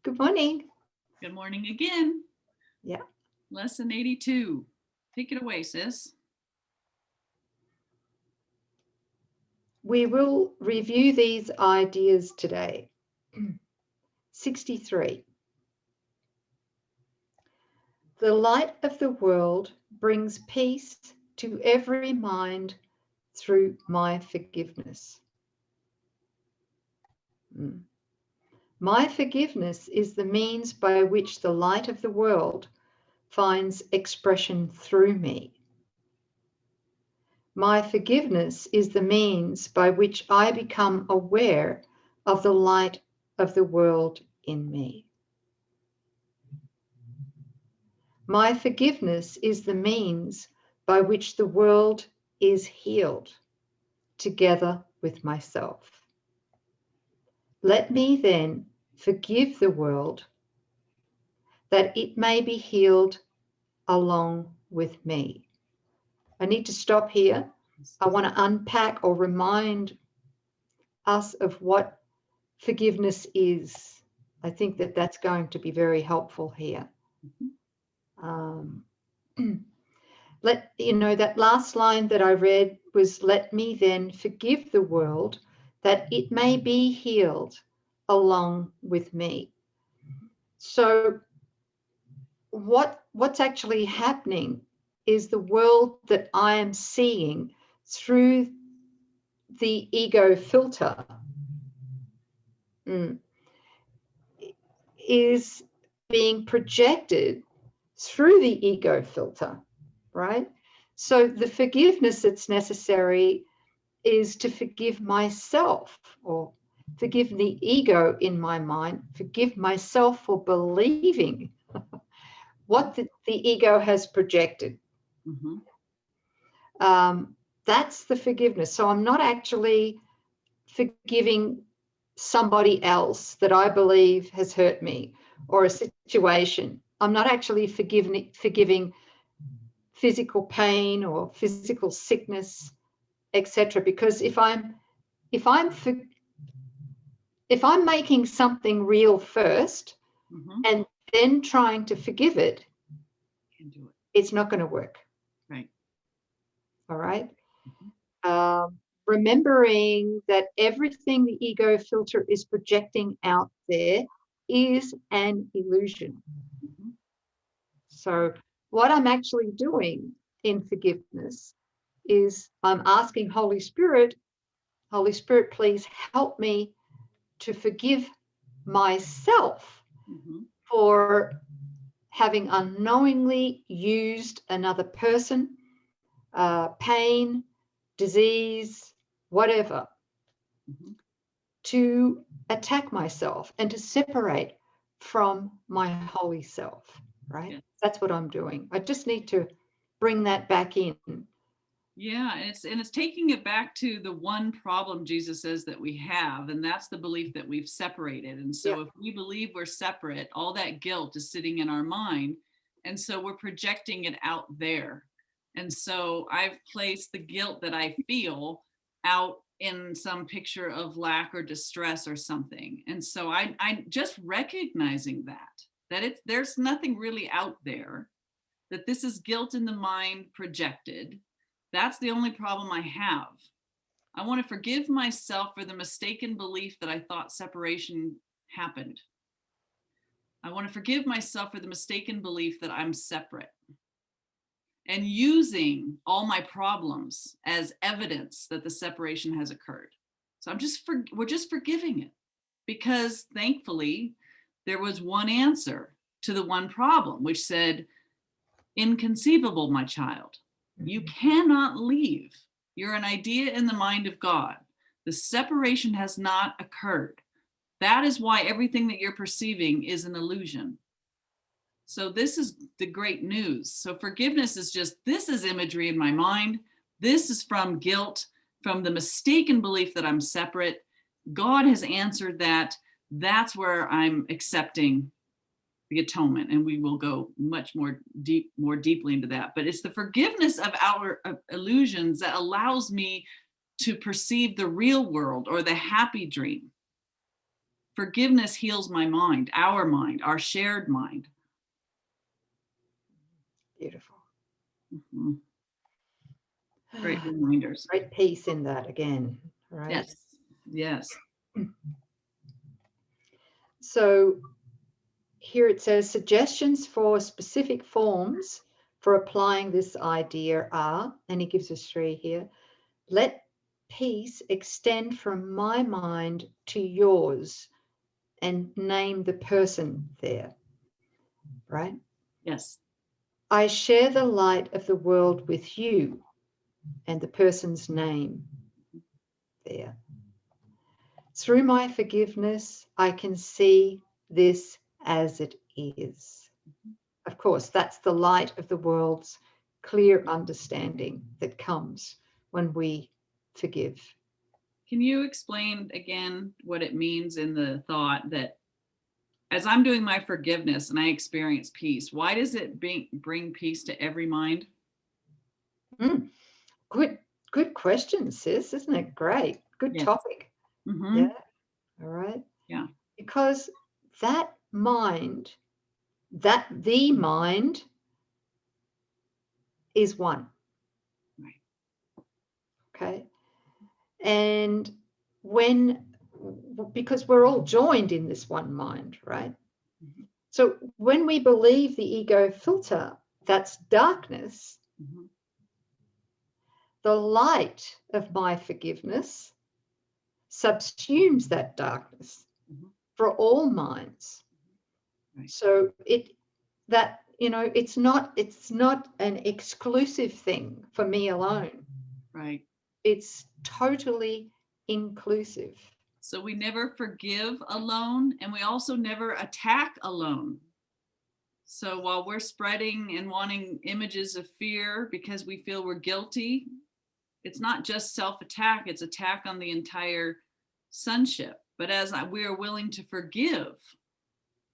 Good morning. Good morning again. Yeah. Lesson 82. Take it away, sis. We will review these ideas today. 63. The light of the world brings peace to every mind through my forgiveness. My forgiveness is the means by which the light of the world finds expression through me. My forgiveness is the means by which I become aware of the light of the world in me. My forgiveness is the means by which the world is healed together with myself. Let me then forgive the world that it may be healed along with me. I need to stop here. I want to unpack or remind us of what forgiveness is. I think that that's going to be very helpful here. That last line that I read was, let me then forgive the world that it may be healed along with me. So what's actually happening is the world that I am seeing through the ego filter is being projected through the ego filter, right? So the forgiveness that's necessary is to forgive myself, or forgive the ego in my mind, forgive myself for believing what the ego has projected. That's the forgiveness. So I'm not actually forgiving somebody else that I believe has hurt me, or a situation. I'm not actually forgiving physical pain or physical sickness, etc. Because if I'm making something real first and then trying to forgive it, it's not going to work. Right. All right. Remembering that everything the ego filter is projecting out there is an illusion. So what I'm actually doing in forgiveness is I'm asking Holy Spirit, please help me to forgive myself for having unknowingly used another person, pain, disease, whatever, to attack myself and to separate from my holy self, right? Yeah. That's what I'm doing. I just need to bring that back in. Yeah, and it's taking it back to the one problem Jesus says that we have, and that's the belief that we've separated. And so if we believe we're separate, all that guilt is sitting in our mind, and so we're projecting it out there. And so I've placed the guilt that I feel out in some picture of lack or distress or something. And so I just recognizing that there's nothing really out there, that this is guilt in the mind projected. That's the only problem I have. I want to forgive myself for the mistaken belief that I thought separation happened. I want to forgive myself for the mistaken belief that I'm separate, and using all my problems as evidence that the separation has occurred. So we're just forgiving it, because thankfully there was one answer to the one problem, which said, inconceivable, my child. You cannot leave. You're an idea in the mind of God. The separation has not occurred. That is why everything that you're perceiving is an illusion. So this is the great news. So forgiveness is just, this is imagery in my mind. This is from guilt, from the mistaken belief that I'm separate. God has answered that. That's where I'm accepting the atonement, and we will go much more deeply into that. But it's the forgiveness of our illusions that allows me to perceive the real world, or the happy dream. forgiveness heals my mind, our shared mind. Beautiful. Mhm. Great reminders. Great peace in that again, right? Yes. Yes. So here it says suggestions for specific forms for applying this idea are, and he gives us 3 here. Let peace extend from my mind to yours, and name the person there, right? Yes. I share the light of the world with you, and the person's name there. Through my forgiveness, I can see this as it is. Of course, that's the light of the world's clear understanding that comes when we forgive. Can you explain again what it means in the thought that as I'm doing my forgiveness and I experience peace, why does it bring peace to every mind? Good question, sis. Isn't it great? Good Yes. topic. Mm-hmm. Yeah. All right. Yeah. Because that mind, the mind is one. Right. Okay. And because we're all joined in this one mind, right? Mm-hmm. So when we believe the ego filter, that's darkness, Mm-hmm. the light of my forgiveness subsumes that darkness Mm-hmm. for all minds. Right. So it's not an exclusive thing for me alone. Right. It's totally inclusive. So we never forgive alone, and we also never attack alone. So while we're spreading and wanting images of fear because we feel we're guilty, it's not just self-attack, it's attack on the entire sonship. But as we are willing to forgive,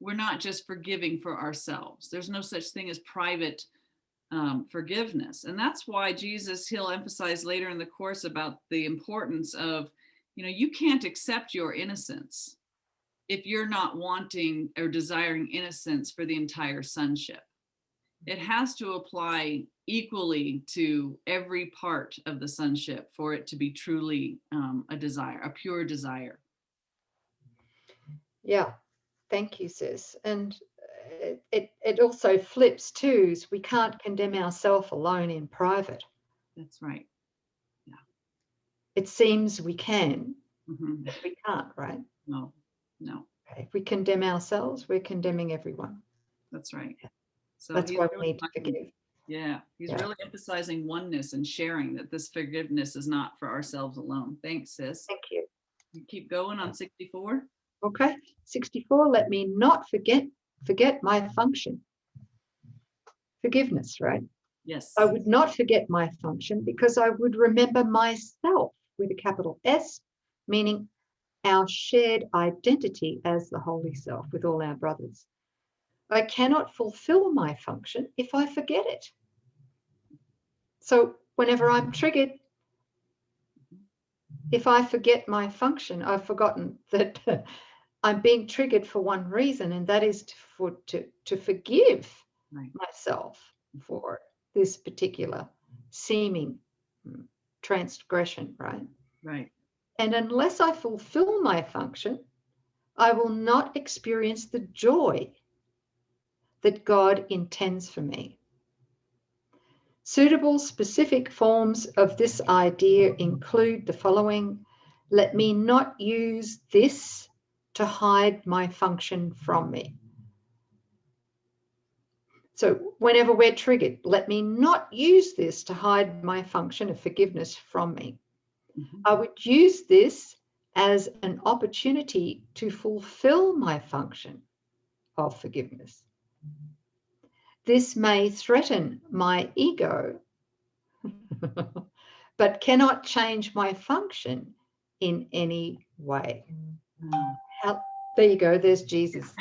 we're not just forgiving for ourselves. There's no such thing as private forgiveness. And that's why he'll emphasize later in the course about the importance of, you can't accept your innocence if you're not wanting or desiring innocence for the entire sonship. It has to apply equally to every part of the sonship for it to be truly a desire, a pure desire. Yeah, thank you, sis. And it also flips too, is we can't condemn ourselves alone in private. That's right. Yeah. It seems we can, Mm-hmm. but we can't, right? No. If we condemn ourselves, we're condemning everyone. That's right. So that's why we need to forgive. Yeah, he's really emphasizing oneness and sharing that this forgiveness is not for ourselves alone. Thanks, sis. Thank you. You keep going on 64. Okay, 64. Let me not forget my function. Forgiveness, right? Yes. I would not forget my function because I would remember myself with a capital S, meaning our shared identity as the Holy Self with all our brothers. I cannot fulfill my function if I forget it. So whenever I'm triggered, if I forget my function, I've forgotten that I'm being triggered for one reason, and that is to forgive myself for this particular seeming transgression, right? Right. And unless I fulfill my function, I will not experience the joy that God intends for me. Suitable specific forms of this idea include the following. Let me not use this to hide my function from me. So whenever we're triggered, let me not use this to hide my function of forgiveness from me. Mm-hmm. I would use this as an opportunity to fulfill my function of forgiveness. This may threaten my ego, but cannot change my function in any way. There you go. There's Jesus.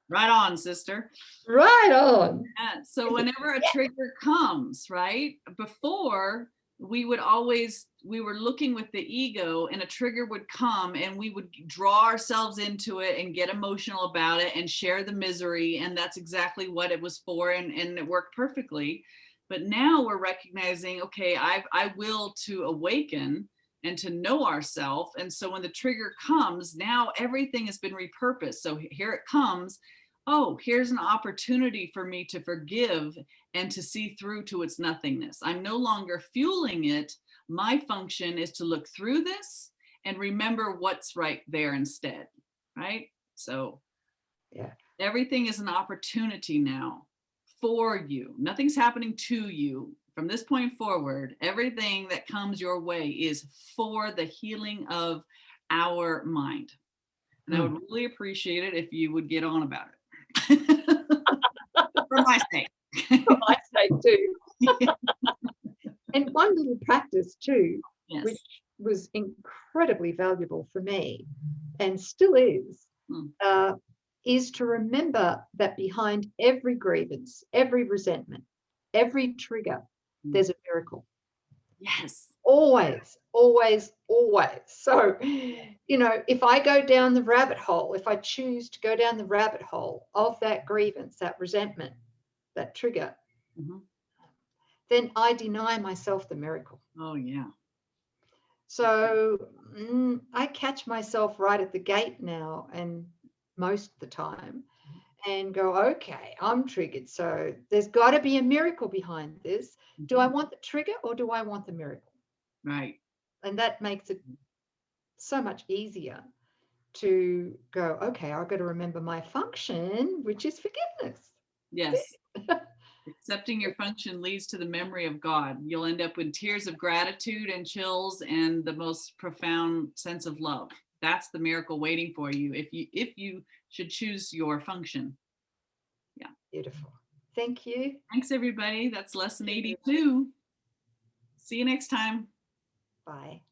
Right on, sister. Right on. Yeah. So whenever a trigger comes, right, before we were looking with the ego, and a trigger would come and we would draw ourselves into it and get emotional about it and share the misery. And that's exactly what it was for. And it worked perfectly. But now we're recognizing, okay, I will to awaken and to know ourselves. And so when the trigger comes, now everything has been repurposed. So here it comes. Oh, here's an opportunity for me to forgive and to see through to its nothingness. I'm no longer fueling it. My function is to look through this and remember what's right there instead, right? So Yeah. everything is an opportunity now for you. Nothing's happening to you. From this point forward, everything that comes your way is for the healing of our mind. And I would really appreciate it if you would get on about it. For my sake. For my sake too. Yeah. And one little practice too, yes. which was incredibly valuable for me and still is to remember that behind every grievance, every resentment, every trigger, there's a miracle. Yes. Always, always, always. So, if I go down the rabbit hole, if I choose to go down the rabbit hole of that grievance, that resentment, that trigger, then I deny myself the miracle. Oh, yeah. So I catch myself right at the gate now, and most of the time, and go, okay, I'm triggered. So there's got to be a miracle behind this. Do I want the trigger or do I want the miracle? Right. And that makes it so much easier to go, okay, I've got to remember my function, which is forgiveness. Yes. Accepting your function leads to the memory of God. You'll end up with tears of gratitude and chills and the most profound sense of love. That's the miracle waiting for you if you should choose your function. Yeah. Beautiful. Thank you. Thanks, everybody. That's lesson 82. See you next time. Bye.